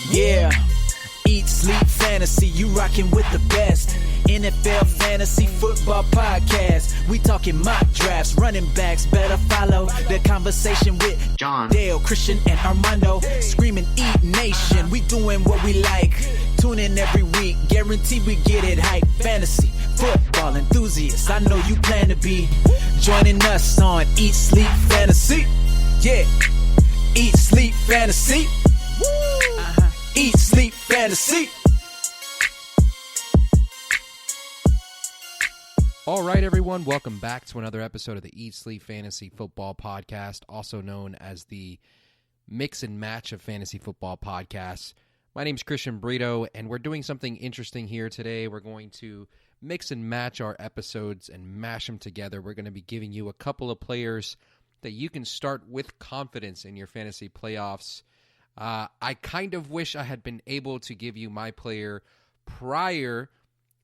Yeah, eat, sleep, fantasy, you rockin' with the best. NFL Fantasy Football Podcast. We talking mock drafts, running backs, better follow the conversation with John, Dale, Christian, and Armando. Screaming Eat Nation, we doing what we like. Tune in every week, guarantee we get it hype. Fantasy football enthusiasts, I know you plan to be joining us on Eat, Sleep, Fantasy. Yeah, Eat, Sleep, Fantasy. Eat, Sleep, Fantasy. All right, everyone, welcome back to another episode of the Eat, Sleep, Fantasy Football Podcast, also known as the Mix and Match of Fantasy Football Podcasts. My name's Christian Brito, and we're doing something interesting here today. We're going to mix and match our episodes and mash them together. We're going to be giving you a couple of players that you can start with confidence in your fantasy playoffs. I kind of wish I had been able to give you my player prior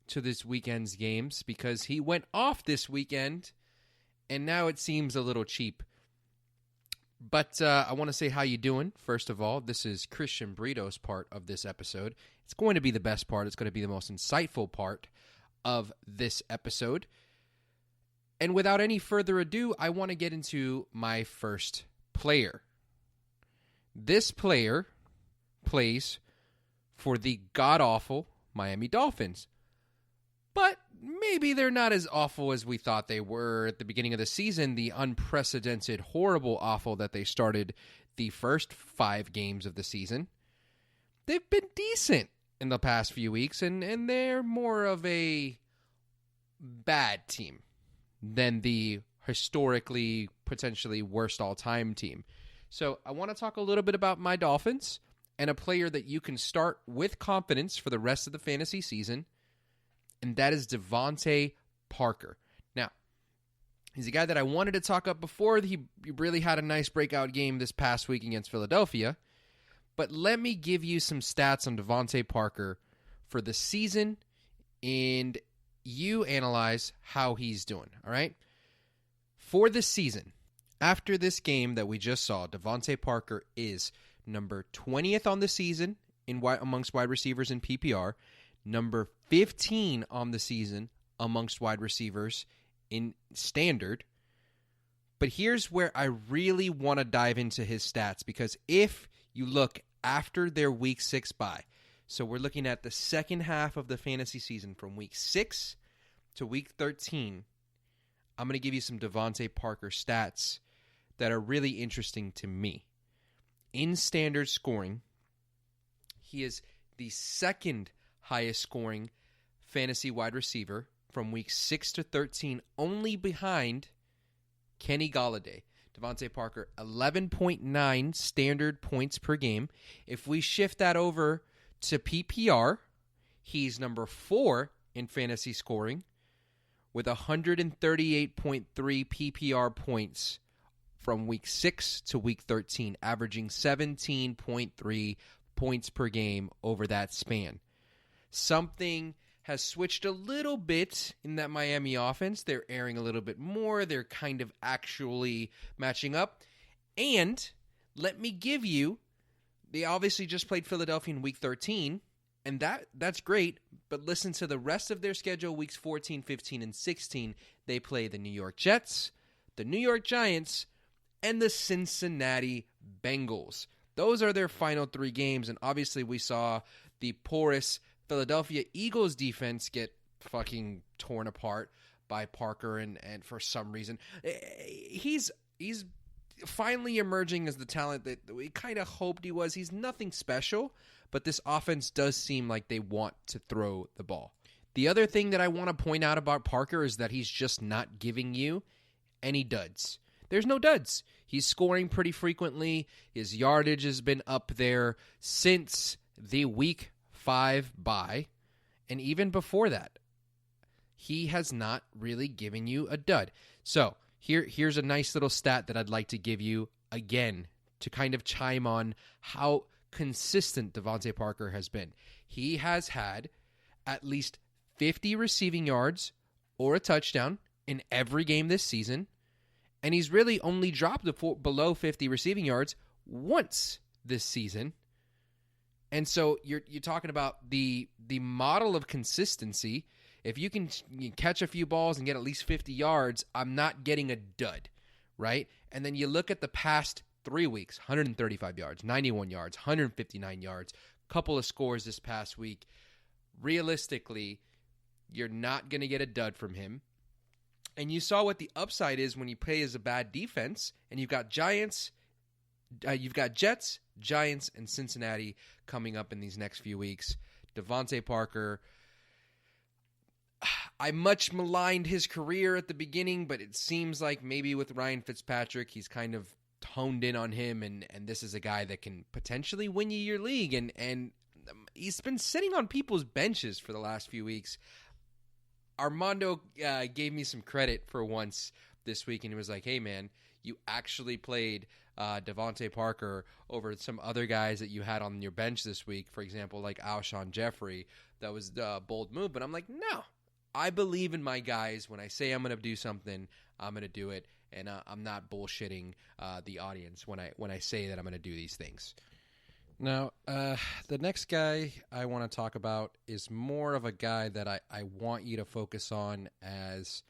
to this weekend's games because he went off this weekend, and now it seems a little cheap. But I want to say how you doing. First of all, this is Christian Brito's part of this episode. It's going to be the best part. It's going to be the most insightful part of this episode. And without any further ado, I want to get into my first player. This player plays for the god-awful Miami Dolphins. But maybe they're not as awful as we thought they were at the beginning of the season, the unprecedented, horrible awful that they started the first 5 games of the season. They've been decent in the past few weeks, and they're more of a bad team than the historically, potentially worst all-time team. So I want to talk a little bit about my Dolphins and a player that you can start with confidence for the rest of the fantasy season, and that is Devante Parker. Now, he's a guy that I wanted to talk up before. He really had a nice breakout game this past week against Philadelphia. But let me give you some stats on Devante Parker for the season, and you analyze how he's doing, all right? For the season, after this game that we just saw, Devante Parker is number 20th on the season amongst wide receivers in PPR, number 15 on the season amongst wide receivers in standard. But here's where I really want to dive into his stats, because if you look after their week 6 bye, so we're looking at the second half of the fantasy season from week 6 to week 13, I'm going to give you some Devante Parker stats that are really interesting to me. In standard scoring, he is the second highest scoring fantasy wide receiver from week 6 to 13, only behind Kenny Golladay. Devante Parker, 11.9 standard points per game. If we shift that over to PPR, he's number 4 in fantasy scoring with 138.3 PPR points from week 6 to week 13, averaging 17.3 points per game over that span. Something has switched a little bit in that Miami offense. They're airing a little bit more. They're kind of actually matching up. And let me give you, they obviously just played Philadelphia in week 13, and that's great. But listen to the rest of their schedule, weeks 14, 15, and 16. They play the New York Jets, the New York Giants, and the Cincinnati Bengals. Those are their final 3 games, and obviously we saw the porous Philadelphia Eagles defense get fucking torn apart by Parker, and for some reason, he's finally emerging as the talent that we kind of hoped he was. He's nothing special, but this offense does seem like they want to throw the ball. The other thing that I want to point out about Parker is that he's just not giving you any duds. There's no duds. He's scoring pretty frequently. His yardage has been up there since the week 5 bye, and even before that, he has not really given you a dud. So here's a nice little stat that I'd like to give you again to kind of chime on how consistent Devante Parker has been. He has had at least 50 receiving yards or a touchdown in every game this season, and he's really only dropped below 50 receiving yards once this season. And so you're talking about the model of consistency. If you can catch a few balls and get at least 50 yards, I'm not getting a dud, right? And then you look at the past 3 weeks, 135 yards, 91 yards, 159 yards, couple of scores this past week. Realistically, you're not going to get a dud from him. And you saw what the upside is when you play as a bad defense, and you've got Jets, Giants, and Cincinnati coming up in these next few weeks. Devante Parker, I much maligned his career at the beginning, but it seems like maybe with Ryan Fitzpatrick, he's kind of honed in on him, and this is a guy that can potentially win you your league, and he's been sitting on people's benches for the last few weeks. Armando gave me some credit for once this week, and he was like, hey, man, you actually played Devante Parker over some other guys that you had on your bench this week, for example, like Alshon Jeffrey. That was a bold move, but I'm like, no. I believe in my guys. When I say I'm going to do something, I'm going to do it, and I'm not bullshitting the audience when I say that I'm going to do these things. Now, the next guy I want to talk about is more of a guy that I want you to focus on as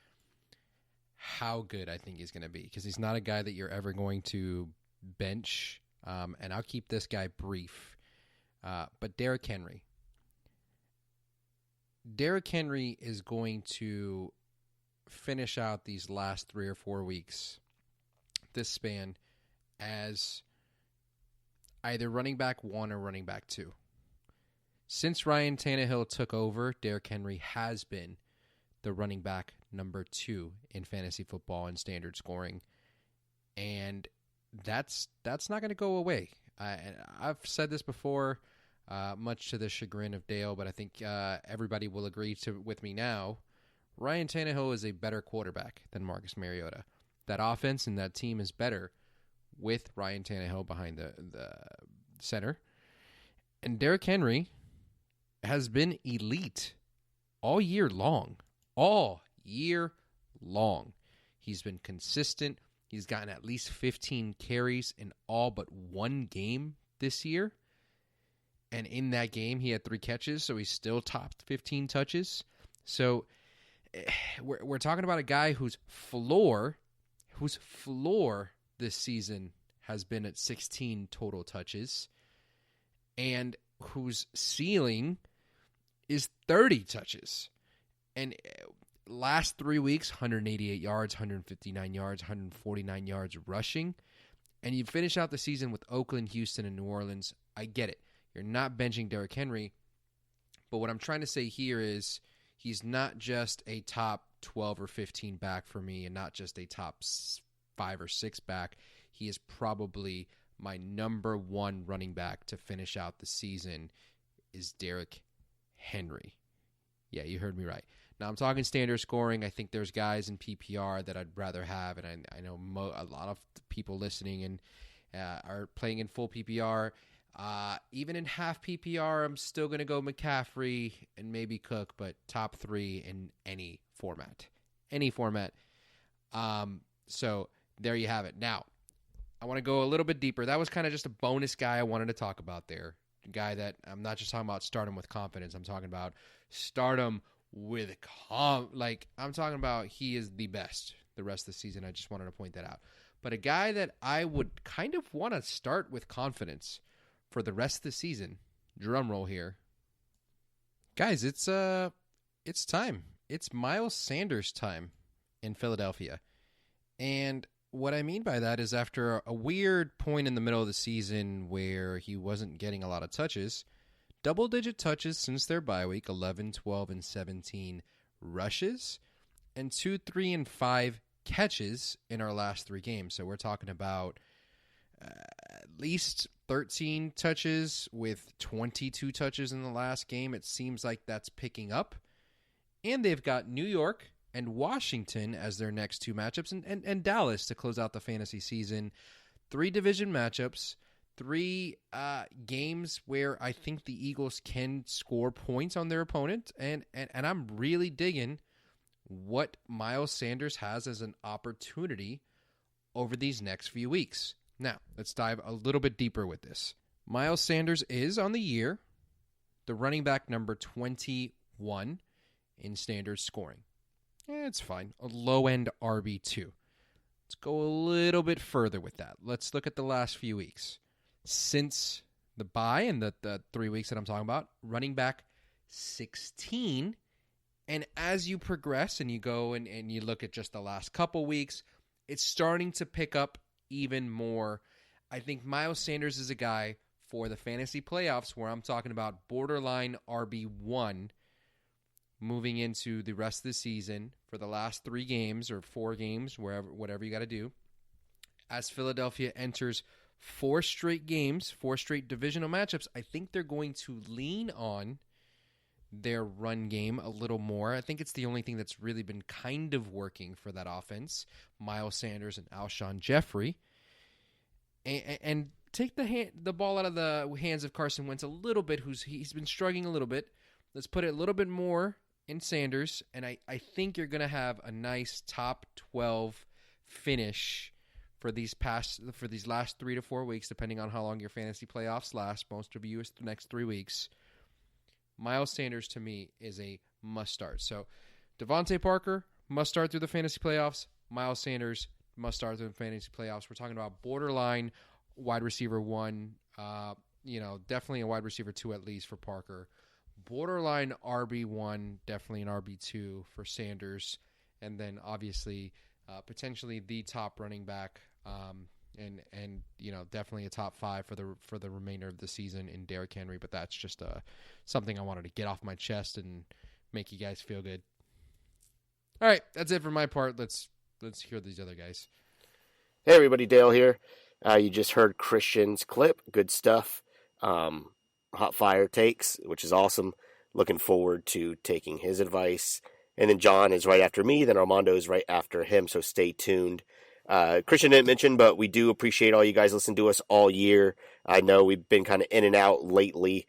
how good I think he's going to be, because he's not a guy that you're ever going to bench, and I'll keep this guy brief. But Derrick Henry. Derrick Henry is going to finish out these last 3 or 4 weeks, this span, as either running back 1 or running back 2. Since Ryan Tannehill took over, Derrick Henry has been the running back number 2 in fantasy football and standard scoring. And that's not going to go away. I've said this before, much to the chagrin of Dale, but I think everybody will agree with me now. Ryan Tannehill is a better quarterback than Marcus Mariota. That offense and that team is better with Ryan Tannehill behind the center. And Derrick Henry has been elite all year long. All year long. He's been consistent. He's gotten at least 15 carries in all but one game this year. And in that game, he had 3 catches, so he's still topped 15 touches. So we're talking about a guy whose floor this season has been at 16 total touches, and whose ceiling is 30 touches. And last 3 weeks, 188 yards, 159 yards, 149 yards rushing. And you finish out the season with Oakland, Houston, and New Orleans. I get it. You're not benching Derrick Henry. But what I'm trying to say here is he's not just a top 12 or 15 back for me, and not just a top 5 or 6 back. He is probably my number 1 running back to finish out the season is Derrick Henry. Yeah, you heard me right. Now, I'm talking standard scoring. I think there's guys in PPR that I'd rather have, and I know a lot of people listening and are playing in full PPR. Even in half PPR, I'm still going to go McCaffrey and maybe Cook, but top 3 in any format. Any format. So there you have it. Now, I want to go a little bit deeper. That was kind of just a bonus guy I wanted to talk about there. A guy that I'm not just talking about start him with confidence. I'm talking about start him with I'm talking about he is the best the rest of the season. I just wanted to point that out. But a guy that I would kind of want to start with confidence for the rest of the season. Drum roll here. Guys, it's time. It's Miles Sanders time in Philadelphia. And what I mean by that is after a weird point in the middle of the season where he wasn't getting a lot of touches, double-digit touches since their bye week, 11, 12, and 17 rushes, and 2, 3, and 5 catches in our last 3 games. So we're talking about at least 13 touches with 22 touches in the last game. It seems like that's picking up. And they've got New York and Washington as their next 2 matchups, and Dallas to close out the fantasy season. 3 division matchups, 3 games where I think the Eagles can score points on their opponent, and I'm really digging what Miles Sanders has as an opportunity over these next few weeks. Now, let's dive a little bit deeper with this. Miles Sanders is on the year the running back number 21 in standard scoring. It's fine. A low-end RB2. Let's go a little bit further with that. Let's look at the last few weeks. Since the bye and the 3 weeks that I'm talking about, running back 16. And as you progress and you go and you look at just the last couple weeks, it's starting to pick up even more. I think Miles Sanders is a guy for the fantasy playoffs where I'm talking about borderline RB1 moving into the rest of the season for the last 3 games or 4 games, whatever you got to do. As Philadelphia enters 4 straight games, 4 straight divisional matchups, I think they're going to lean on their run game a little more. I think it's the only thing that's really been kind of working for that offense. Miles Sanders and Alshon Jeffrey. And take the ball out of the hands of Carson Wentz a little bit, he's been struggling a little bit. Let's put it a little bit more in Sanders, and I think you're going to have a nice top 12 finish for these last 3 to 4 weeks, depending on how long your fantasy playoffs last. Most of you is the next 3 weeks. Miles Sanders, to me, is a must-start. So, Devante Parker, must-start through the fantasy playoffs. Miles Sanders, must-start through the fantasy playoffs. We're talking about borderline wide receiver 1, definitely a wide receiver 2 at least for Parker. Borderline RB1, definitely an RB2 for Sanders. And then, obviously, potentially the top running back and definitely a top 5 for the remainder of the season in Derrick Henry, but that's just something I wanted to get off my chest and make you guys feel good. All right, that's it for my part. Let's hear these other guys. Hey everybody, Dale here. You just heard Christian's clip. Good stuff. Hot fire takes, which is awesome. Looking forward to taking his advice. And then John is right after me. Then Armando is right after him. So stay tuned. Christian didn't mention, but we do appreciate all you guys listening to us all year. I know we've been kind of in and out lately.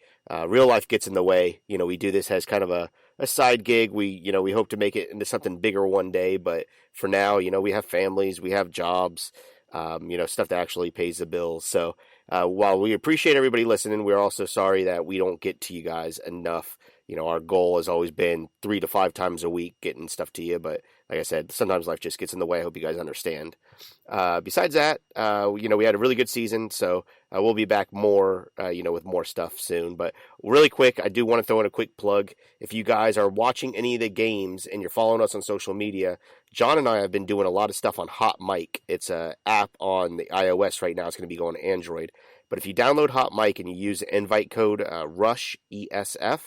Real life gets in the way. We do this as kind of a side gig. We hope to make it into something bigger one day. But for now, we have families, we have jobs, stuff that actually pays the bills. So while we appreciate everybody listening, we're also sorry that we don't get to you guys enough. Our goal has always been 3 to 5 times a week getting stuff to you. But like I said, sometimes life just gets in the way. I hope you guys understand. Besides that, we had a really good season. So we'll be back more, with more stuff soon. But really quick, I do want to throw in a quick plug. If you guys are watching any of the games and you're following us on social media, John and I have been doing a lot of stuff on Hot Mic. It's an app on the iOS right now. It's going to be going to Android. But if you download Hot Mic and you use the invite code RUSH ESF,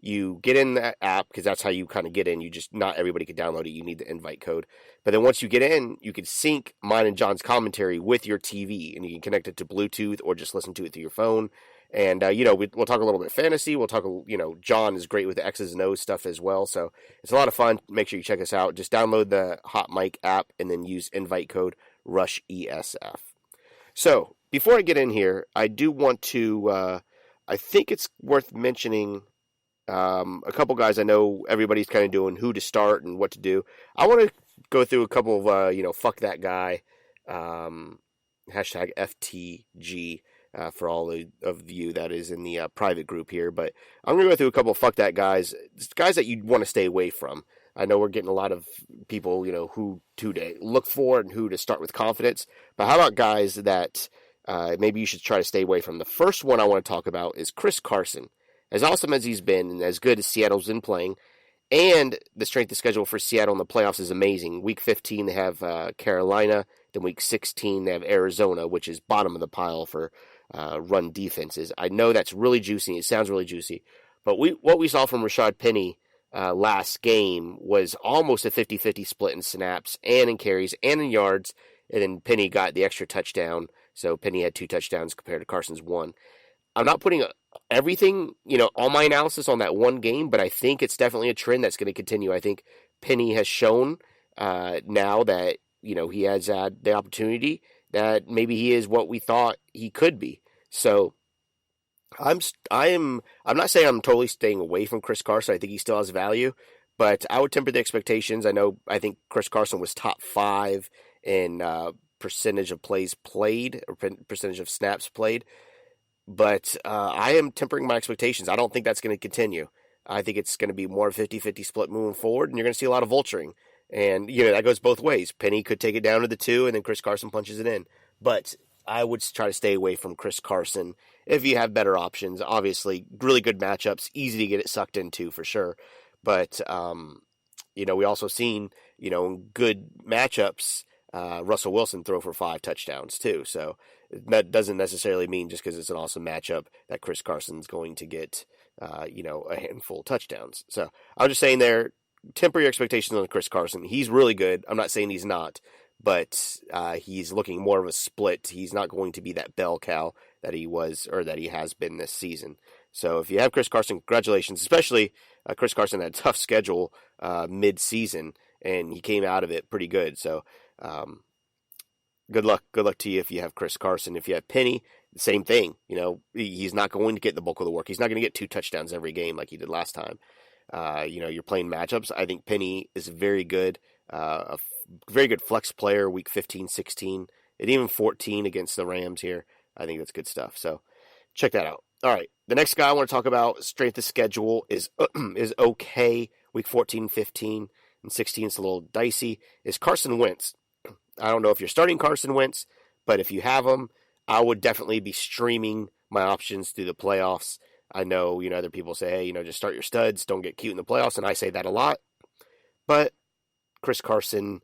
you get in that app because that's how you kind of get in. Not everybody can download it. You need the invite code. But then once you get in, you can sync mine and John's commentary with your TV, and you can connect it to Bluetooth or just listen to it through your phone. And, we'll talk a little bit fantasy. We'll talk, John is great with the X's and O's stuff as well. So it's a lot of fun. Make sure you check us out. Just download the Hot Mic app and then use invite code RUSH ESF. So before I get in here, I do want to, I think it's worth mentioning a couple guys. I know everybody's kind of doing who to start and what to do. I want to go through a couple of, fuck that guy, hashtag FTG, for all of you that is in the private group here. But I'm going to go through a couple of fuck that guys that you'd want to stay away from. I know we're getting a lot of people, who to look for and who to start with confidence. But how about guys that maybe you should try to stay away from? The first one I want to talk about is Chris Carson. As awesome as he's been and as good as Seattle's been playing, and the strength of schedule for Seattle in the playoffs is amazing. Week 15, they have Carolina. Then week 16, they have Arizona, which is bottom of the pile for run defenses. I know that's really juicy. It sounds really juicy. But what we saw from Rashad Penny last game was almost a 50-50 split in snaps and in carries and in yards. And then Penny got the extra touchdown. So Penny had 2 touchdowns compared to Carson's 1. I'm not putting everything, all my analysis on that one game, but I think it's definitely a trend that's going to continue. I think Penny has shown now that, he has had the opportunity that maybe he is what we thought he could be. So I'm not saying I'm totally staying away from Chris Carson. I think he still has value, but I would temper the expectations. I think Chris Carson was top 5 in percentage of plays played or percentage of snaps played. But I am tempering my expectations. I don't think that's going to continue. I think it's going to be more 50-50 split moving forward, and you're going to see a lot of vulturing. And, that goes both ways. Penny could take it down to the 2, and then Chris Carson punches it in. But I would try to stay away from Chris Carson if you have better options. Obviously, really good matchups, easy to get it sucked into for sure. But, we also seen, in good matchups, Russell Wilson throw for 5 touchdowns too. So that doesn't necessarily mean just because it's an awesome matchup that Chris Carson's going to get, a handful of touchdowns. So I'm just saying there, temper your expectations on Chris Carson. He's really good. I'm not saying he's not, but he's looking more of a split. He's not going to be that bell cow that he was or that he has been this season. So if you have Chris Carson, congratulations. Especially Chris Carson had a tough schedule mid-season, and he came out of it pretty good. So good luck to you if you have Chris Carson. If you have Penny, the same thing. He's not going to get the bulk of the work. He's not going to get 2 touchdowns every game like he did last time. You're playing matchups. I think Penny is very good, a very good flex player week 15, 16, and even 14 against the Rams here. I think that's good stuff. So check that out. All right. The next guy I want to talk about, strength of schedule, is okay. Week 14, 15, and 16 is a little dicey, is Carson Wentz. I don't know if you're starting Carson Wentz, but if you have him, I would definitely be streaming my options through the playoffs. I know, other people say, hey, just start your studs, don't get cute in the playoffs, and I say that a lot. But Chris Carson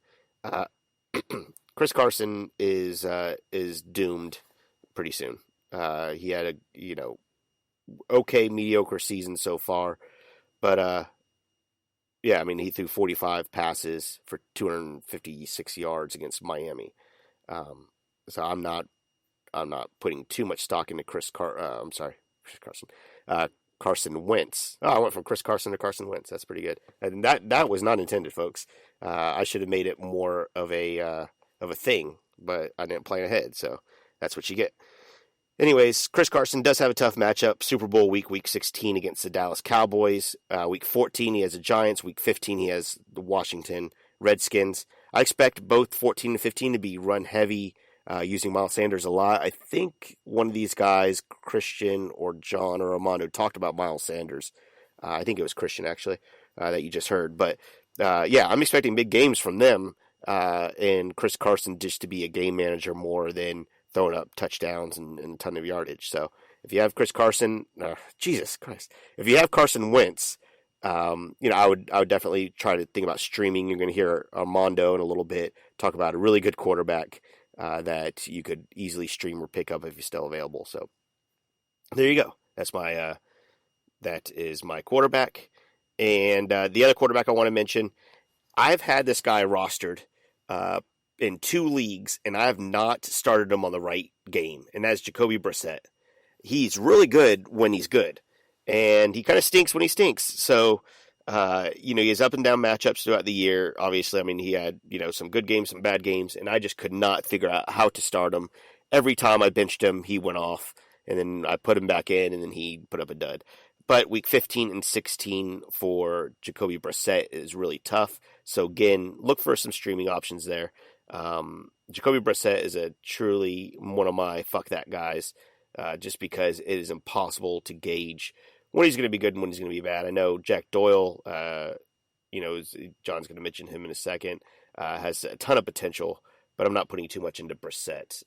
is doomed pretty soon. He had a, okay, mediocre season so far, but he threw 45 passes for 256 yards against Miami. So I'm not putting too much stock into Carson Wentz. Oh, I went from Chris Carson to Carson Wentz. That's pretty good. And that was not intended, folks. I should have made it more of a thing, but I didn't plan ahead, so that's what you get. Anyways, Chris Carson does have a tough matchup. Super Bowl week 16 against the Dallas Cowboys. Week 14, he has the Giants. Week 15, he has the Washington Redskins. I expect both 14 and 15 to be run heavy, using Miles Sanders a lot. I think one of these guys, Christian or John or Armando, talked about Miles Sanders. I think it was Christian, actually, that you just heard. But, I'm expecting big games from them, and Chris Carson just to be a game manager more than throwing up touchdowns and a ton of yardage. So if you have Chris Carson, Jesus Christ, if you have Carson Wentz, I would definitely try to think about streaming. You're going to hear Armando in a little bit talk about a really good quarterback that you could easily stream or pick up if he's still available. So there you go. That is my quarterback. And the other quarterback I want to mention, I've had this guy rostered in 2 leagues, and I have not started him on the right game, and that's Jacoby Brissett. He's really good when he's good, and he kind of stinks when he stinks. So, he has up and down matchups throughout the year. Obviously, he had, some good games, some bad games, and I just could not figure out how to start him. Every time I benched him, he went off, and then I put him back in, and then he put up a dud. But week 15 and 16 for Jacoby Brissett is really tough. So, again, look for some streaming options there. Jacoby Brissett is a truly one of my fuck that guys, just because it is impossible to gauge when he's going to be good and when he's going to be bad. I know Jack Doyle, John's going to mention him in a second, has a ton of potential, but I'm not putting too much into Brissett.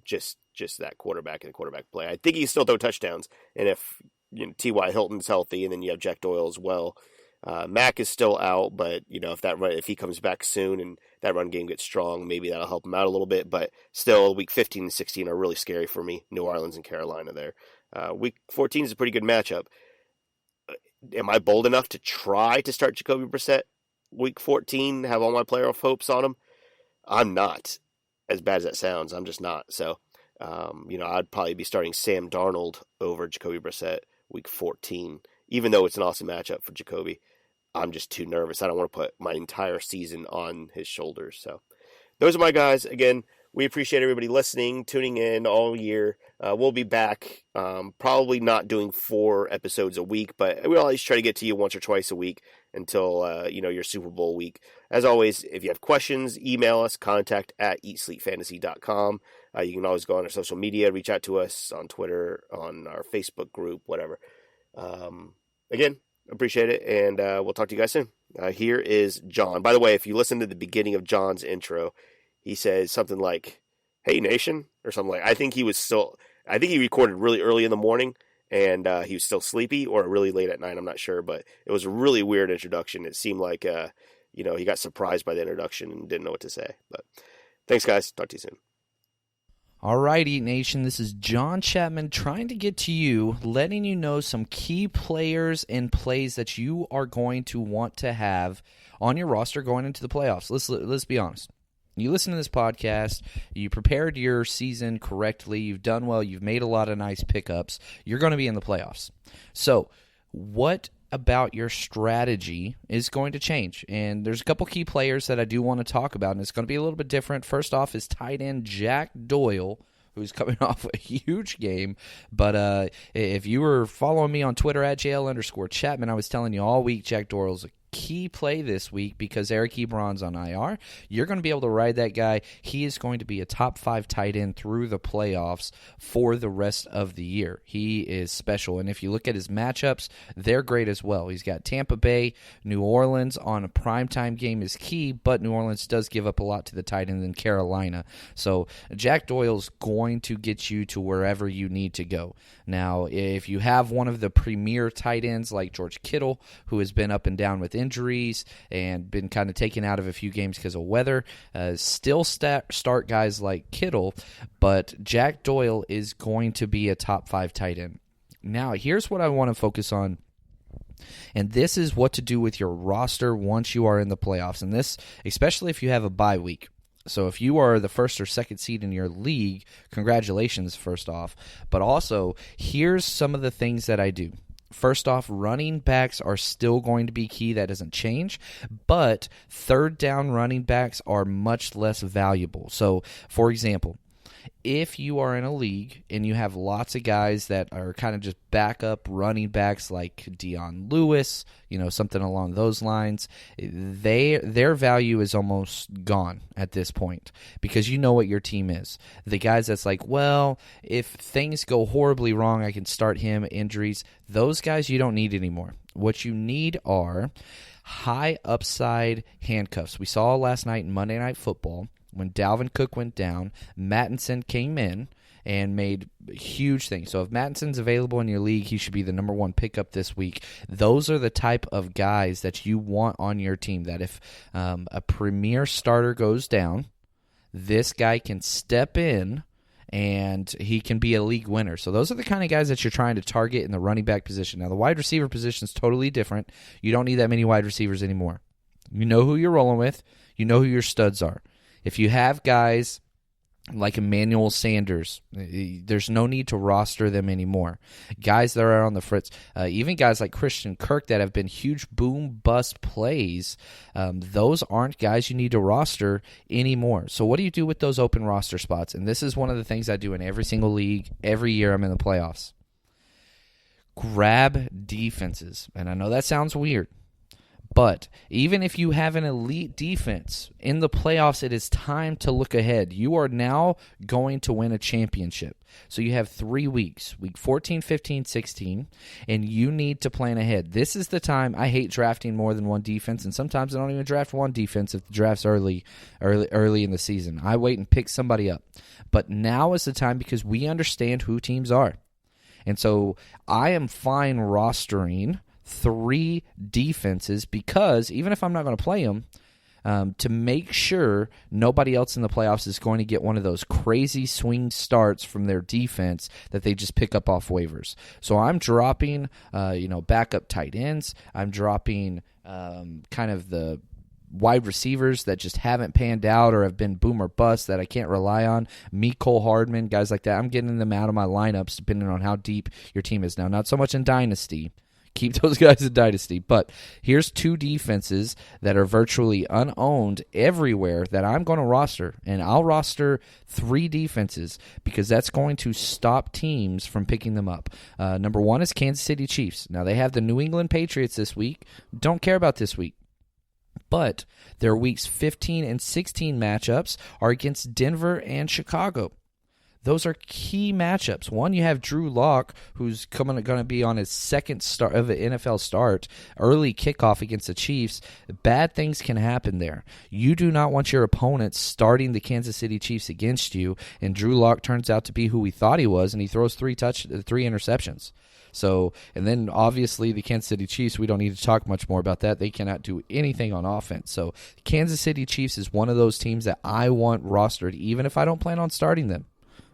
Just that quarterback and quarterback play. I think he can still throw touchdowns, and if T.Y. Hilton's healthy, and then you have Jack Doyle as well. Mac is still out, but if he comes back soon and that run game gets strong, maybe that'll help him out a little bit. But still, week 15 and 16 are really scary for me. New Orleans and Carolina there. Week 14 is a pretty good matchup. Am I bold enough to try to start Jacoby Brissett week 14? Have all my playoff hopes on him? I'm not. As bad as that sounds, I'm just not. So, I'd probably be starting Sam Darnold over Jacoby Brissett week 14, even though it's an awesome matchup for Jacoby. I'm just too nervous. I don't want to put my entire season on his shoulders. So those are my guys. Again, we appreciate everybody listening, tuning in all year. We'll be back, probably not doing 4 episodes a week, but we'll always try to get to you once or twice a week until, your Super Bowl week. As always, if you have questions, email us, contact@eatsleepfantasy.com. You can always go on our social media, reach out to us on Twitter, on our Facebook group, whatever. Again, appreciate it, and we'll talk to you guys soon. Here is John. By the way, if you listen to the beginning of John's intro, he says something like, "Hey, nation," or something like. I think he recorded really early in the morning, and he was still sleepy, or really late at night. I'm not sure, but it was a really weird introduction. It seemed like he got surprised by the introduction and didn't know what to say. But thanks, guys. Talk to you soon. All right, Eat Nation, this is John Chapman trying to get to you, letting you know some key players and plays that you are going to want to have on your roster going into the playoffs. Let's be honest. You listen to this podcast, you prepared your season correctly, you've done well, you've made a lot of nice pickups, you're going to be in the playoffs. So, what about your strategy is going to change? And there's a couple key players that I do want to talk about, and it's going to be a little bit different. First off is tight end Jack Doyle, who's coming off a huge game. But if you were following me on Twitter at JL_Chapman, I was telling you all week Jack Doyle's a key play this week because Eric Ebron's on IR. You're going to be able to ride that guy. He is going to be a top 5 tight end through the playoffs for the rest of the year. He is special. And if you look at his matchups, they're great as well. He's got Tampa Bay, New Orleans on a primetime game is key, but New Orleans does give up a lot to the tight end in Carolina. So Jack Doyle's going to get you to wherever you need to go. Now, if you have one of the premier tight ends like George Kittle, who has been up and down with injuries and been kind of taken out of a few games because of weather, still start guys like Kittle, but Jack Doyle is going to be a top 5 tight end. Now, here's what I want to focus on, and this is what to do with your roster once you are in the playoffs, and this, especially if you have a bye week. So if you are the first or second seed in your league, congratulations first off. But also, here's some of the things that I do. First off, running backs are still going to be key. That doesn't change. But third down running backs are much less valuable. So, for example, if you are in a league and you have lots of guys that are kind of just backup running backs like Dion Lewis, something along those lines, their value is almost gone at this point because you know what your team is. The guys that's like, well, if things go horribly wrong, I can start him, injuries. Those guys you don't need anymore. What you need are high upside handcuffs. We saw last night in Monday Night Football, when Dalvin Cook went down, Mattinson came in and made huge things. So if Mattinson's available in your league, he should be the number 1 pickup this week. Those are the type of guys that you want on your team, that if a premier starter goes down, this guy can step in and he can be a league winner. So those are the kind of guys that you're trying to target in the running back position. Now, the wide receiver position is totally different. You don't need that many wide receivers anymore. You know who you're rolling with. You know who your studs are. If you have guys like Emmanuel Sanders, there's no need to roster them anymore. Guys that are on the fritz, even guys like Christian Kirk that have been huge boom-bust plays, those aren't guys you need to roster anymore. So what do you do with those open roster spots? And this is one of the things I do in every single league. Every year I'm in the playoffs. Grab defenses. And I know that sounds weird. But even if you have an elite defense in the playoffs, it is time to look ahead. You are now going to win a championship. So you have 3 weeks, week 14, 15, 16, and you need to plan ahead. This is the time. I hate drafting more than one defense, and sometimes I don't even draft one defense if the draft's early in the season. I wait and pick somebody up. But now is the time because we understand who teams are. And so I am fine rostering 3 defenses because even if I'm not going to play them, to make sure nobody else in the playoffs is going to get one of those crazy swing starts from their defense that they just pick up off waivers. So I'm dropping, backup tight ends. I'm dropping kind of the wide receivers that just haven't panned out or have been boom or bust that I can't rely on. Cole Hardman, guys like that. I'm getting them out of my lineups depending on how deep your team is now. Not so much in Dynasty. Keep those guys in Dynasty. But here's 2 defenses that are virtually unowned everywhere that I'm going to roster. And I'll roster 3 defenses because that's going to stop teams from picking them up. Number 1 is Kansas City Chiefs. Now, they have the New England Patriots this week. Don't care about this week. But their weeks 15 and 16 matchups are against Denver and Chicago. Those are key matchups. One, you have Drew Lock, who's going to be on his second start of an NFL start, early kickoff against the Chiefs. Bad things can happen there. You do not want your opponent starting the Kansas City Chiefs against you, and Drew Lock turns out to be who we thought he was, and he throws three interceptions. So, and then obviously the Kansas City Chiefs, we don't need to talk much more about that. They cannot do anything on offense. So, Kansas City Chiefs is one of those teams that I want rostered, even if I don't plan on starting them.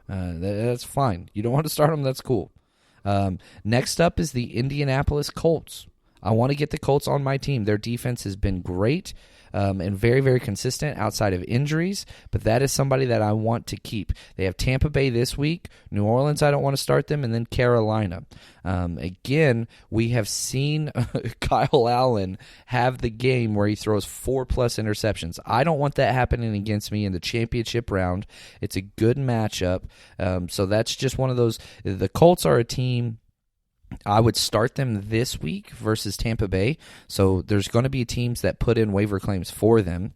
That's fine. You don't want to start them, that's cool. Next up is the Indianapolis Colts. I want to get the Colts on my team. Their defense has been great and very, very consistent outside of injuries, but that is somebody that I want to keep. They have Tampa Bay this week. New Orleans, I don't want to start them, and then Carolina. Again, we have seen Kyle Allen have the game where he throws 4+ interceptions. I don't want that happening against me in the championship round. It's a good matchup. So that's just one of those. The Colts are a team, I would start them this week versus Tampa Bay. So there's going to be teams that put in waiver claims for them.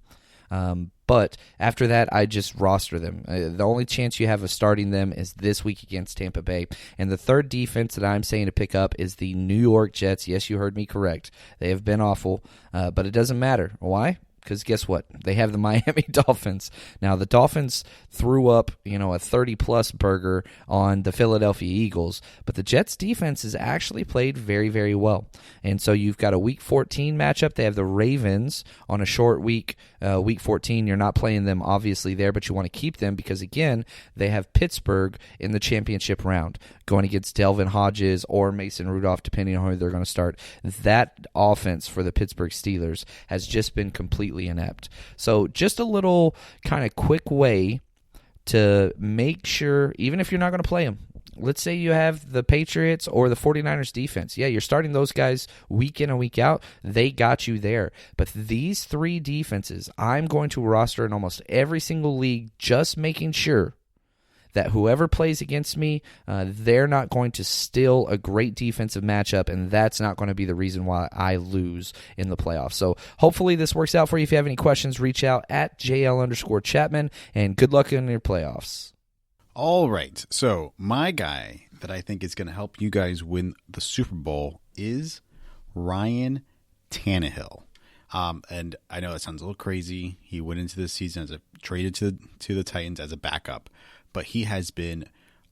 But after that, I just roster them. The only chance you have of starting them is this week against Tampa Bay. And the third defense that I'm saying to pick up is the New York Jets. Yes, you heard me correct. They have been awful, but it doesn't matter. Why? Because guess what? They have the Miami Dolphins. Now, the Dolphins threw up, a 30+ burger on the Philadelphia Eagles, but the Jets' defense has actually played very, very well. And so you've got a Week 14 matchup. They have the Ravens on a short week. Week 14, you're not playing them, obviously, there, but you want to keep them because, again, they have Pittsburgh in the championship round going against Delvin Hodges or Mason Rudolph, depending on who they're going to start. That offense for the Pittsburgh Steelers has just been completely inept. So just a little kind of quick way to make sure, even if you're not going to play them, let's say you have the Patriots or the 49ers defense. Yeah, you're starting those guys week in and week out. They got you there. But these three defenses, I'm going to roster in almost every single league, just making sure that whoever plays against me, they're not going to steal a great defensive matchup, and that's not going to be the reason why I lose in the playoffs. So hopefully this works out for you. If you have any questions, reach out at JL_Chapman, and good luck in your playoffs. All right, so my guy that I think is going to help you guys win the Super Bowl is Ryan Tannehill. And I know that sounds a little crazy. He went into this season traded to the Titans as a backup, but he has been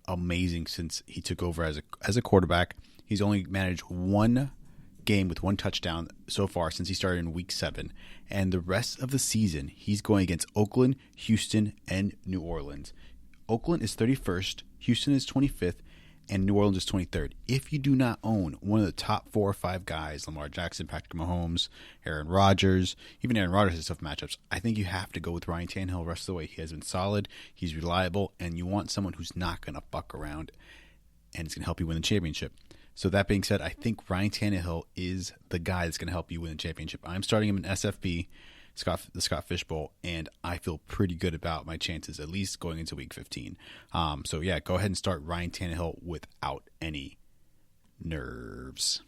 amazing since he took over as a quarterback. He's only managed one game with one touchdown so far since he started in Week 7. And the rest of the season, he's going against Oakland, Houston, and New Orleans. Oakland is 31st, Houston is 25th, and New Orleans is 23rd. If you do not own one of the top 4 or 5 guys, Lamar Jackson, Patrick Mahomes, Aaron Rodgers, even Aaron Rodgers has tough matchups, I think you have to go with Ryan Tannehill the rest of the way. He has been solid, he's reliable, and you want someone who's not going to fuck around and it's going to help you win the championship. So that being said, I think Ryan Tannehill is the guy that's going to help you win the championship. I'm starting him in SFB, the Scott Fish Bowl, and I feel pretty good about my chances, at least going into Week 15. So yeah, go ahead and start Ryan Tannehill without any nerves.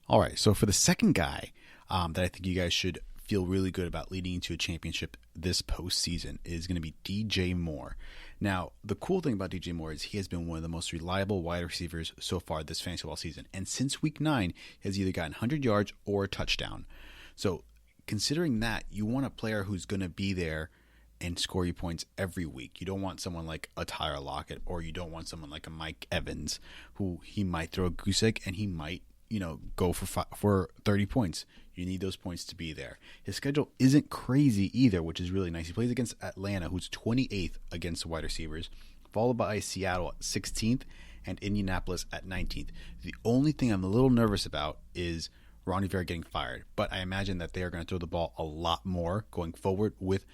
All right, so for the second guy that I think you guys should feel really good about leading into a championship this postseason is going to be DJ Moore. Now, the cool thing about DJ Moore is he has been one of the most reliable wide receivers so far this fantasy football season, and since Week 9, he has either gotten 100 yards or a touchdown. So considering that, you want a player who's going to be there and score you points every week. You don't want someone like a Tyler Lockett, or you don't want someone like a Mike Evans, who he might throw a goose egg and he might, go for 30 points. You need those points to be there. His schedule isn't crazy either, which is really nice. He plays against Atlanta, who's 28th against the wide receivers, followed by Seattle at 16th and Indianapolis at 19th. The only thing I'm a little nervous about is Ron Rivera getting fired, but I imagine that they are going to throw the ball a lot more going forward with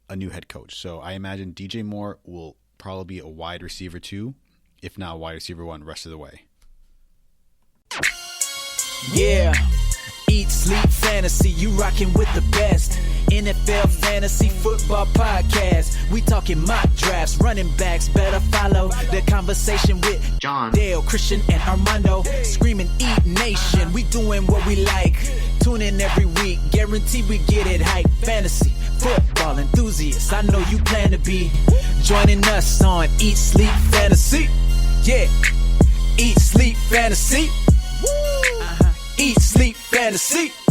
a new head coach. So I imagine DJ Moore will probably be a wide receiver 2, if not a wide receiver 1, rest of the way. Yeah, eat, sleep, fantasy, you rockin' with the best. NFL Fantasy Football Podcast. We talking mock drafts, running backs, better follow the conversation with John, Dale, Christian, and Armando. Screaming Eat Nation, we doing what we like. Tune in every week, guarantee we get it hype. Fantasy football enthusiast. I know you plan to be joining us on Eat, Sleep, Fantasy. Yeah, Eat, Sleep, Fantasy. Eat, Sleep, Fantasy.